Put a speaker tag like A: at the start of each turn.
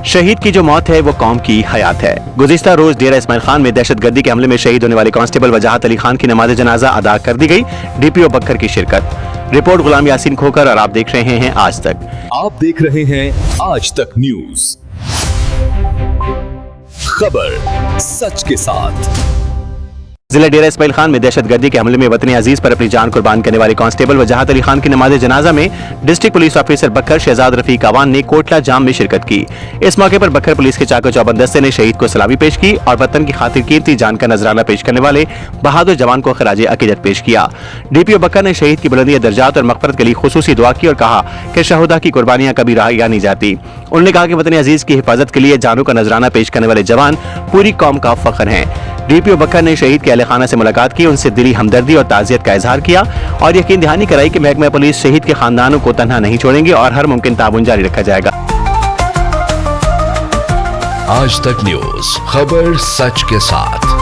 A: शहीद की जो मौत है वो कौम की हयात है। गुज़िश्ता रोज डेरा इस्माइल खान में दहशतगर्दी के हमले में शहीद होने वाले कांस्टेबल वजाहत अली खान की नमाज जनाजा अदा कर दी गई। डीपीओ बकर की शिरकत। रिपोर्ट गुलाम यासीन खोकर और आप देख रहे हैं आज तक।
B: आप देख रहे हैं आज तक न्यूज, खबर सच के साथ।
A: जिला डेरा इस्माइल खान में दहशतगर्दी के हमले में वतन अजीज पर अपनी जान कुर्बान करने वाले कांस्टेबल वजाहत अली खान की नमाज जनाजा में डिस्ट्रिक्ट पुलिस ऑफिसर बकर शहजाद रफीक अवान ने कोटला जाम में शिरकत की। इस मौके पर बकर पुलिस के चाको चौबंद दस्ते ने शहीद को सलामी पेश की और वतन की खातिर कीमती जान का नजराना पेश करने वाले बहादुर जवान को खराज अकीदत पेश किया। डीपीओ बकर ने शहीद की बुलंदी दर्जात और मगफरत के लिए खुसूसी दुआ की और कहा कि शहुदा की कुर्बानियां कभी राया नहीं जाती। उन्होंने कहा कि वतन अजीज की हिफाजत के लिए जानों का नजराना पेश करने वाले जवान पूरी कौम का फख्र हैं। डीपीओ बकर ने शहीद के अहले खाना से मुलाकात की, उनसे दिली हमदर्दी और ताज़ियत का इजहार किया और यकीन दहानी कराई कि महकमा पुलिस शहीद के खानदानों को तन्हा नहीं छोड़ेंगे और हर मुमकिन ताउन जारी रखा जाएगा।
B: आज तक न्यूज, खबर सच के साथ।